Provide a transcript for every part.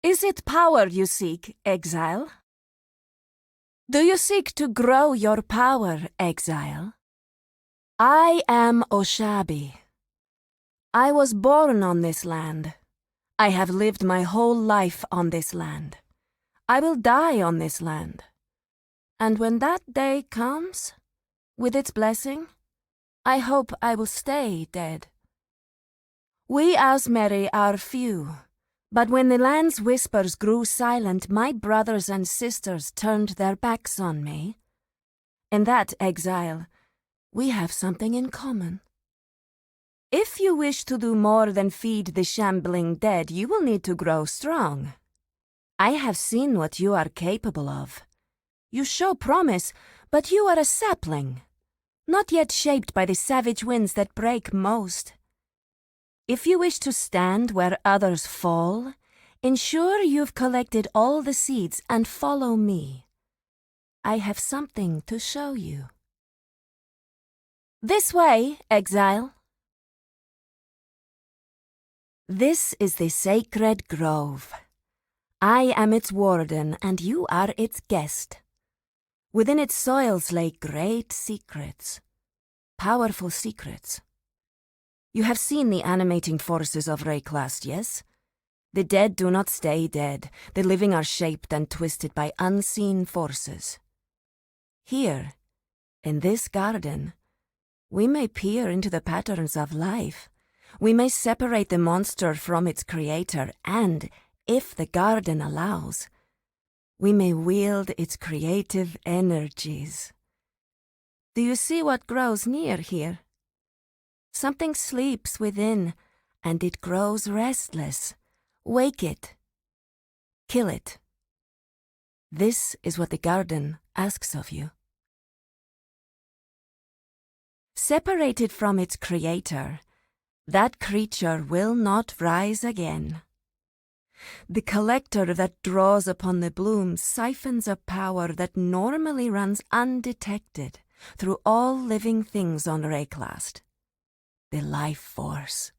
Is it power you seek, Exile? Do you seek to grow your power, Exile? I am Oshabi. I was born on this land. I have lived my whole life on this land. I will die on this land. And when that day comes, with its blessing, I hope I will stay dead. We Asmeri are few, but when the land's whispers grew silent, my brothers and sisters turned their backs on me. In that exile, we have something in common. If you wish to do more than feed the shambling dead, you will need to grow strong. I have seen what you are capable of. You show promise, but you are a sapling, not yet shaped by the savage winds that break most. If you wish to stand where others fall, ensure you've collected all the seeds and follow me. I have something to show you. This way, Exile. This is the sacred grove. I am its warden, and you are its guest. Within its soils lay great secrets, powerful secrets. You have seen the animating forces of Rayclast, yes? The dead do not stay dead. The living are shaped and twisted by unseen forces. Here, in this garden, we may peer into the patterns of life. We may separate the monster from its creator, and, if the garden allows, we may wield its creative energies. Do you see what grows near here? Something sleeps within, and it grows restless. Wake it. Kill it. This is what the garden asks of you. Separated from its creator, that creature will not rise again. The collector that draws upon the bloom siphons a power that normally runs undetected through all living things on Rayclast. The life force.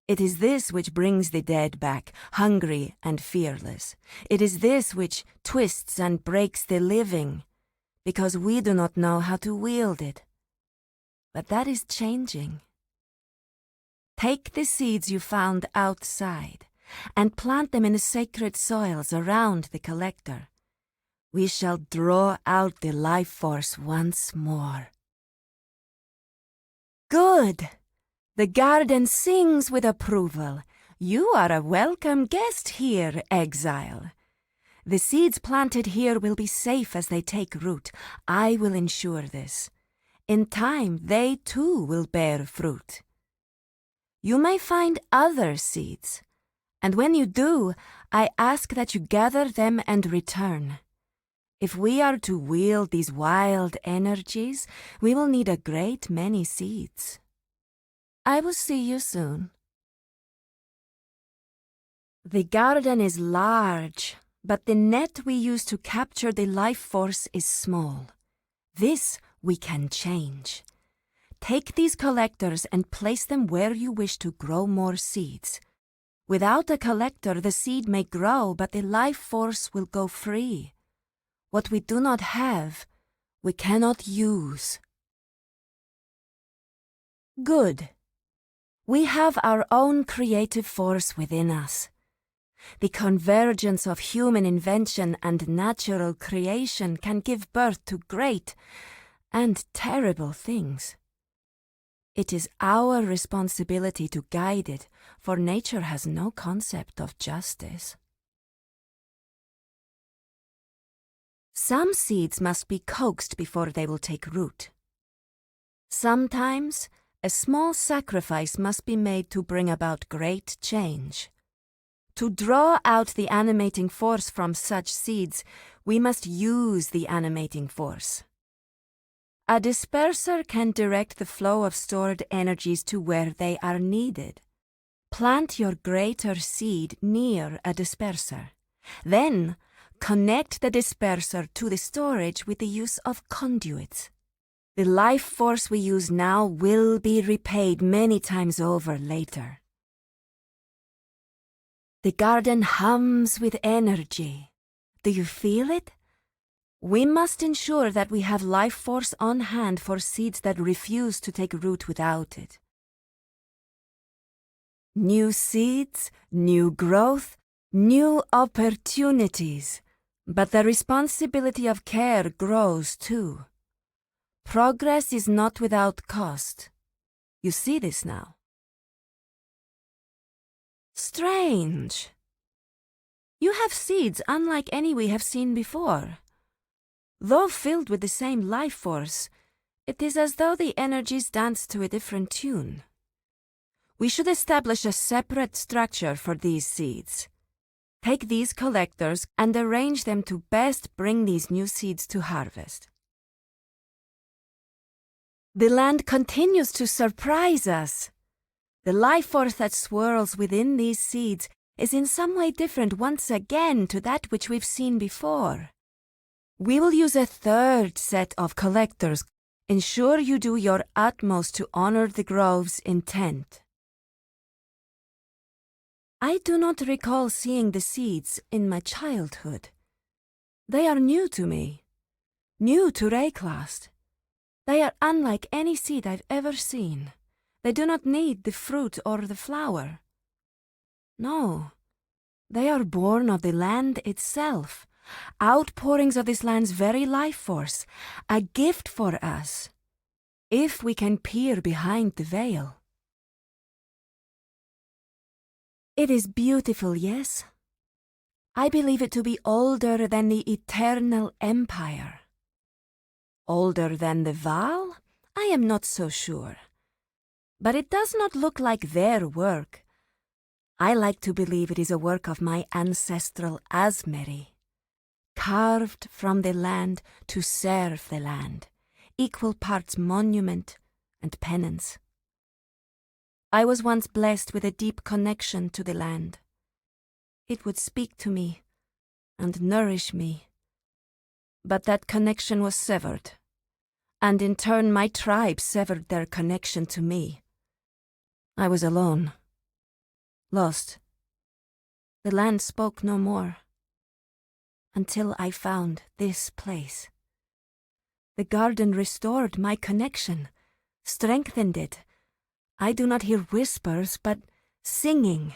It is this which brings the dead back, hungry and fearless. It is this which twists and breaks the living, because we do not know how to wield it. But that is changing. Take the seeds you found outside and plant them in the sacred soils around the collector. We shall draw out the life force once more. Good! The garden sings with approval. You are a welcome guest here, Exile. The seeds planted here will be safe as they take root. I will ensure this. In time, they too will bear fruit. You may find other seeds, and when you do, I ask that you gather them and return. If we are to wield these wild energies, we will need a great many seeds. I will see you soon. The garden is large, but the net we use to capture the life force is small. This we can change. Take these collectors and place them where you wish to grow more seeds. Without a collector, the seed may grow, but the life force will go free. What we do not have, we cannot use. Good. We have our own creative force within us. The convergence of human invention and natural creation can give birth to great and terrible things. It is our responsibility to guide it, for nature has no concept of justice. Some seeds must be coaxed before they will take root. Sometimes, a small sacrifice must be made to bring about great change. To draw out the animating force from such seeds, we must use the animating force. A disperser can direct the flow of stored energies to where they are needed. Plant your greater seed near a disperser. Then, connect the disperser to the storage with the use of conduits. The life force we use now will be repaid many times over later. The garden hums with energy. Do you feel it? We must ensure that we have life force on hand for seeds that refuse to take root without it. New seeds, new growth, new opportunities. But the responsibility of care grows too. Progress is not without cost. You see this now. Strange. You have seeds unlike any we have seen before. Though filled with the same life force, it is as though the energies dance to a different tune. We should establish a separate structure for these seeds. Take these collectors and arrange them to best bring these new seeds to harvest. The land continues to surprise us. The life force that swirls within these seeds is in some way different once again to that which we've seen before. We will use a third set of collectors. Ensure you do your utmost to honor the grove's intent. I do not recall seeing the seeds in my childhood. They are new to me, new to Rayclast. They are unlike any seed I've ever seen. They do not need the fruit or the flower. No, they are born of the land itself, outpourings of this land's very life force, a gift for us, if we can peer behind the veil. It is beautiful, yes? I believe it to be older than the eternal empire. Older than the Val? I am not so sure. But it does not look like their work. I like to believe it is a work of my ancestral Asmeri, carved from the land to serve the land, equal parts monument and penance. I was once blessed with a deep connection to the land. It would speak to me and nourish me. But that connection was severed, and in turn my tribe severed their connection to me. I was alone, lost. The land spoke no more, until I found this place. The garden restored my connection, strengthened it. I do not hear whispers, but singing.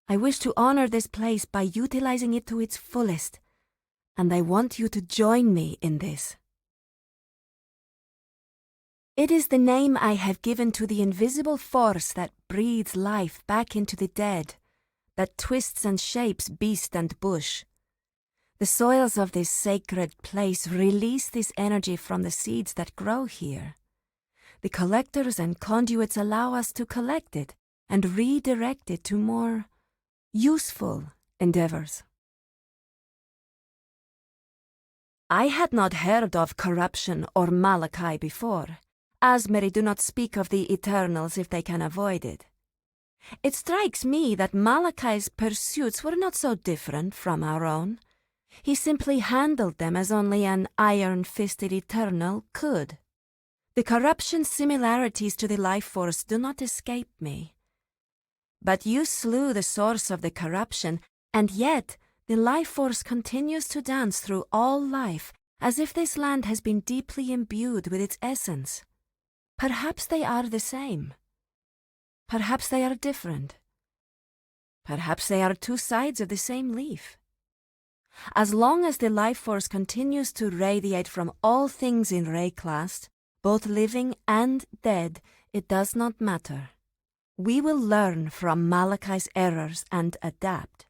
I wish to honor this place by utilizing it to its fullest, and I want you to join me in this. It is the name I have given to the invisible force that breathes life back into the dead, that twists and shapes beast and bush. The soils of this sacred place release this energy from the seeds that grow here. The collectors and conduits allow us to collect it and redirect it to more useful endeavors. I had not heard of corruption or Malachi before. Asmeri do not speak of the Eternals if they can avoid it. It strikes me that Malachi's pursuits were not so different from our own. He simply handled them as only an iron-fisted Eternal could. The corruption similarities to the life force do not escape me. But you slew the source of the corruption, and yet the life force continues to dance through all life, as if this land has been deeply imbued with its essence. Perhaps they are the same. Perhaps they are different. Perhaps they are two sides of the same leaf. As long as the life force continues to radiate from all things in Rayclast, both living and dead, it does not matter. We will learn from Malachi's errors and adapt.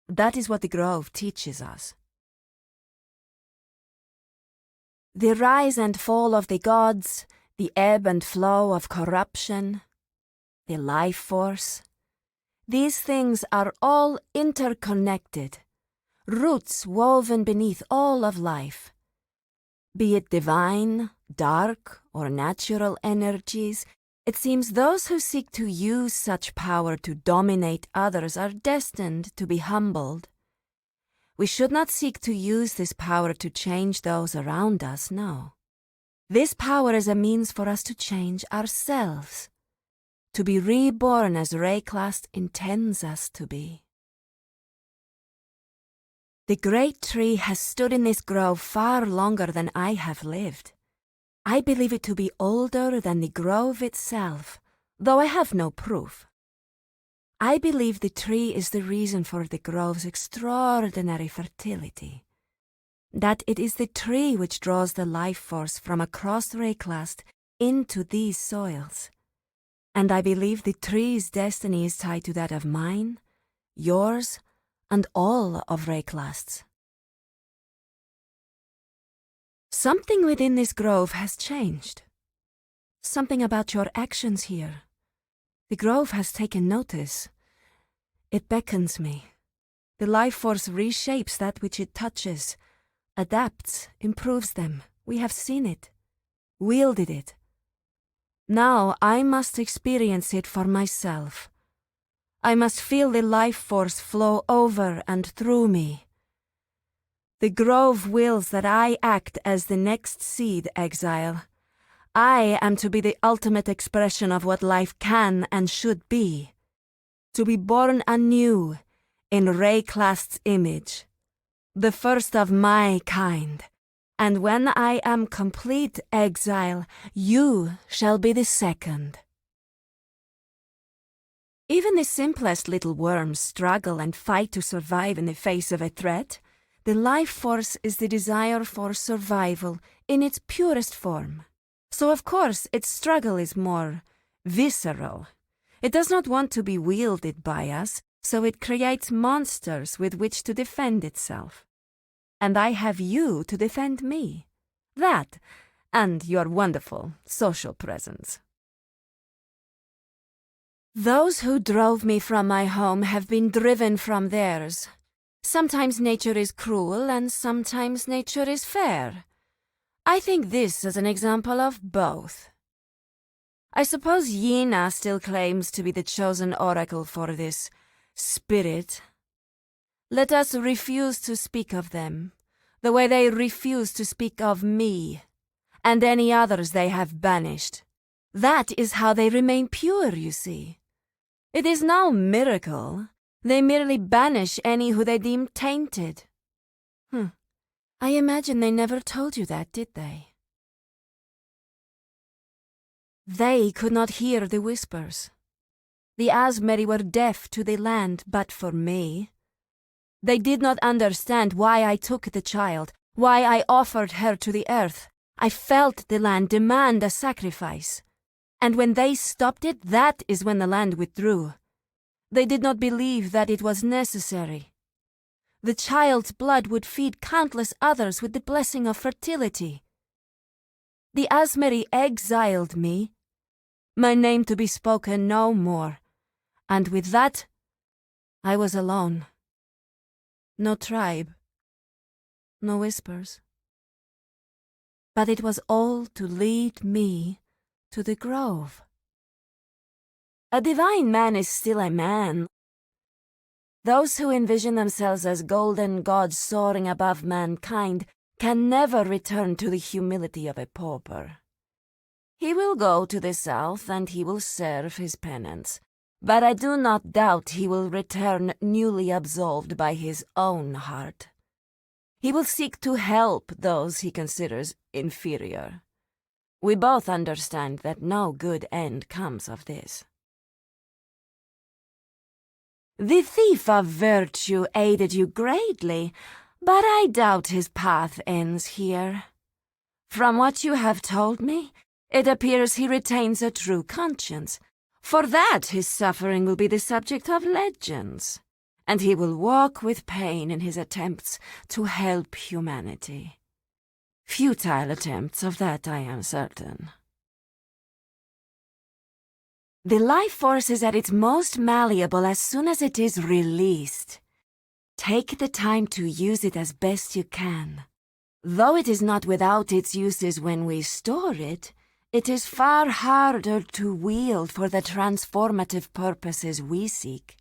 That is what the Grove teaches us. The rise and fall of the gods, the ebb and flow of corruption, the life force, these things are all interconnected, roots woven beneath all of life. Be it divine, dark, or natural energies, it seems those who seek to use such power to dominate others are destined to be humbled. We should not seek to use this power to change those around us, no. This power is a means for us to change ourselves. to be reborn as Rayclast intends us to be. The great tree has stood in this grove far longer than I have lived. I believe it to be older than the grove itself, though I have no proof. I believe the tree is the reason for the grove's extraordinary fertility, that it is the tree which draws the life force from across Rayclast into these soils. And I believe the tree's destiny is tied to that of mine, yours, and all of Rayclast's. Something within this grove has changed. Something about your actions here. The grove has taken notice. It beckons me. The life force reshapes that which it touches, adapts, improves them. We have seen it, wielded it. Now I must experience it for myself. I must feel the life force flow over and through me. The grove wills that I act as the next seed, Exile. I am to be the ultimate expression of what life can and should be. To be born anew in Rayclast's image, the first of my kind. And when I am complete, Exile, you shall be the second. Even the simplest little worms struggle and fight to survive in the face of a threat. The life force is the desire for survival in its purest form. So of course its struggle is more visceral. It does not want to be wielded by us, so it creates monsters with which to defend itself. And I have you to defend me. That, and your wonderful social presence. Those who drove me from my home have been driven from theirs. Sometimes nature is cruel and sometimes nature is fair. I think this is an example of both. I suppose Yina still claims to be the chosen oracle for this spirit. Let us refuse to speak of them, the way they refuse to speak of me, and any others they have banished. That is how they remain pure, you see. It is no miracle. They merely banish any who they deem tainted. I imagine they never told you that, did they? They could not hear the whispers. The Asmeri were deaf to the land but for me. They did not understand why I took the child, why I offered her to the earth. I felt the land demand a sacrifice. And when they stopped it, that is when the land withdrew. They did not believe that it was necessary. The child's blood would feed countless others with the blessing of fertility. The Asmeri exiled me, my name to be spoken no more, and with that, I was alone. No tribe, no whispers. But it was all to lead me to the grove. A divine man is still a man. Those who envision themselves as golden gods soaring above mankind can never return to the humility of a pauper. He will go to the south and he will serve his penance, but I do not doubt he will return newly absolved by his own heart. He will seek to help those he considers inferior. We both understand that no good end comes of this. The thief of virtue aided you greatly, but I doubt his path ends here. From what you have told me, it appears he retains a true conscience. For that his suffering will be the subject of legends, and he will walk with pain in his attempts to help humanity. Futile attempts, of that I am certain. The life force is at its most malleable as soon as it is released. Take the time to use it as best you can. Though it is not without its uses when we store it, it is far harder to wield for the transformative purposes we seek.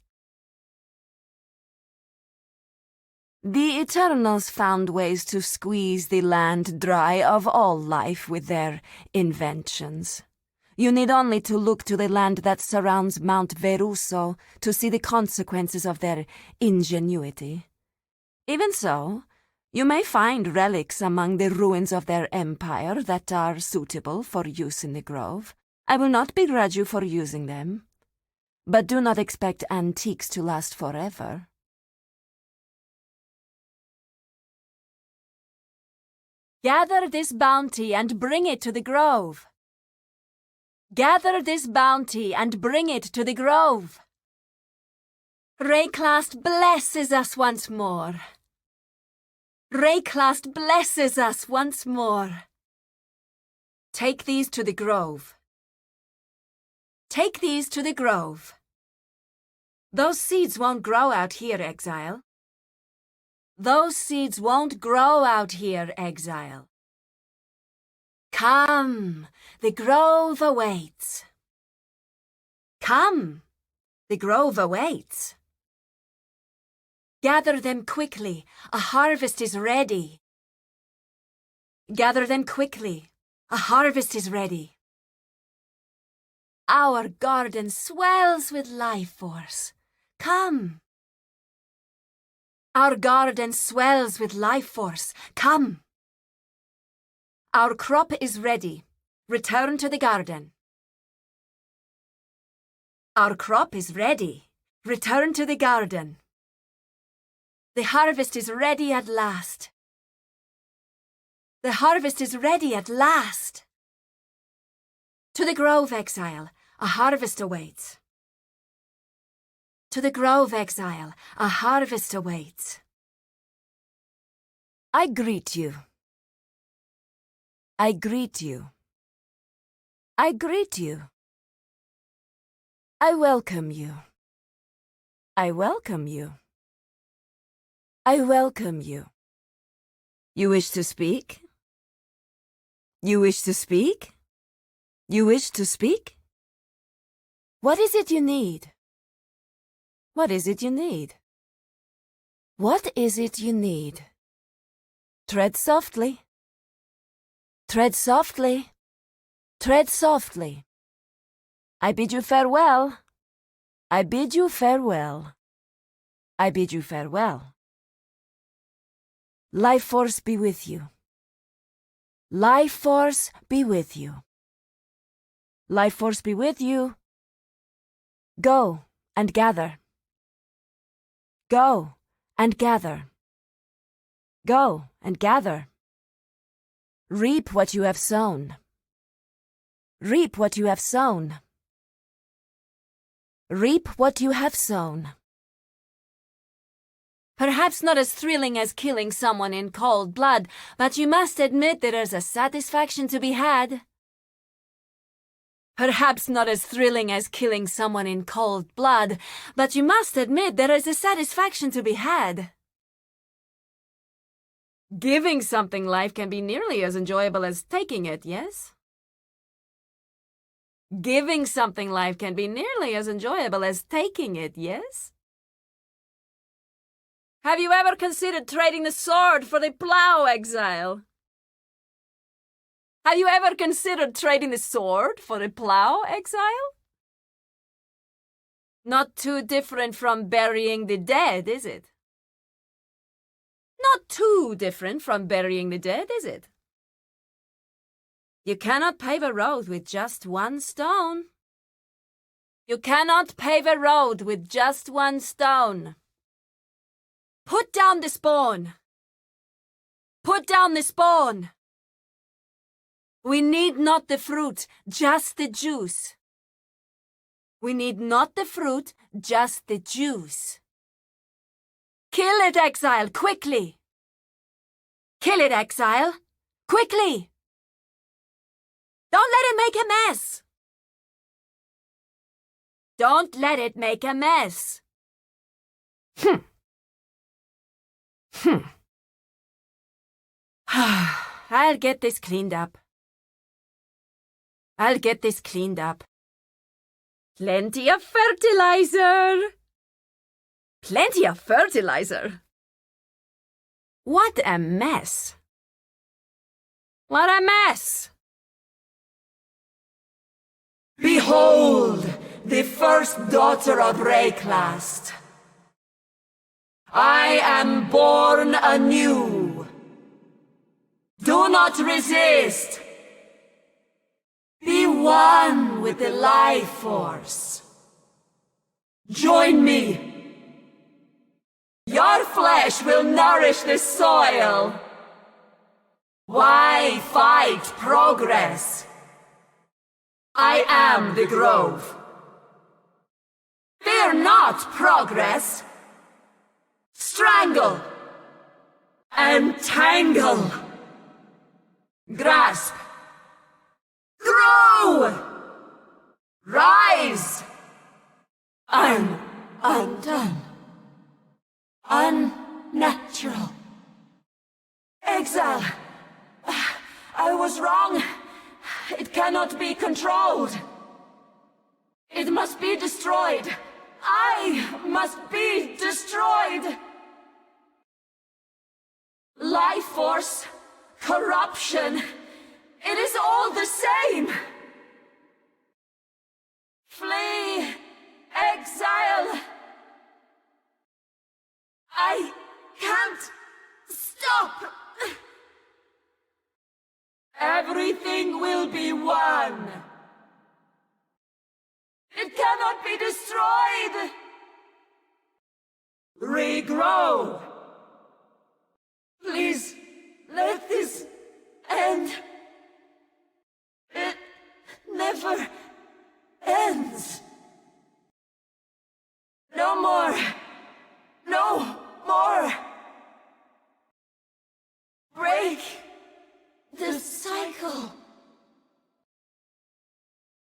The Eternals found ways to squeeze the land dry of all life with their inventions. You need only to look to the land that surrounds Mount Veruso to see the consequences of their ingenuity. Even so, you may find relics among the ruins of their empire that are suitable for use in the grove. I will not begrudge you for using them, but do not expect antiques to last forever. Gather this bounty and bring it to the grove. Gather this bounty and bring it to the grove. Rayclast blesses us once more. Rayclast blesses us once more. Take these to the grove. Take these to the grove. Those seeds won't grow out here, Exile. Those seeds won't grow out here, Exile. Come, the grove awaits. Come, the grove awaits. Gather them quickly, a harvest is ready. Gather them quickly, a harvest is ready. Our garden swells with life force. Come. Our garden swells with life force. Come. Our crop is ready. Return to the garden. Our crop is ready. Return to the garden. The harvest is ready at last. The harvest is ready at last. To the grove, Exile, a harvest awaits. To the grove, Exile, a harvest awaits. I greet you. I greet you. I greet you. I welcome you. I welcome you. I welcome you. You wish to speak? You wish to speak? You wish to speak? What is it you need? What is it you need? What is it you need? Tread softly. Tread softly. Tread softly. I bid you farewell. I bid you farewell. I bid you farewell. Life force be with you. Life force be with you. Life force be with you. Go and gather. Go and gather. Go and gather. Reap what you have sown. Reap what you have sown. Reap what you have sown. Perhaps not as thrilling as killing someone in cold blood, but you must admit there is a satisfaction to be had. Perhaps not as thrilling as killing someone in cold blood, but you must admit there is a satisfaction to be had. Giving something life can be nearly as enjoyable as taking it, yes? Giving something life can be nearly as enjoyable as taking it, yes? Have you ever considered trading the sword for the plow, Exile? Have you ever considered trading the sword for the plow, Exile? Not too different from burying the dead, is it? Not too different from burying the dead, is it? You cannot pave a road with just one stone. You cannot pave a road with just one stone. Put down the spawn. Put down the spawn. We need not the fruit, just the juice. We need not the fruit, just the juice. Kill it, Exile, quickly! Kill it, Exile, quickly! Don't let it make a mess! Don't let it make a mess! I'll get this cleaned up. I'll get this cleaned up. Plenty of fertilizer! Plenty of fertilizer! What a mess! What a mess! Behold, the first daughter of Rayclast. I am born anew. Do not resist. Be one with the life force. Join me. Your flesh will nourish the soil. Why fight progress? I am the grove. Fear not progress. Strangle and tangle. Grasp. Grow. Rise. I'm undone. Unnatural. Exile. I was wrong. It cannot be controlled. It must be destroyed. I must be destroyed. Life force, corruption, it is all the same. Flee, exile. I can't stop. Everything will be one. It cannot be destroyed. Regrow. Please, let this end. It never ends.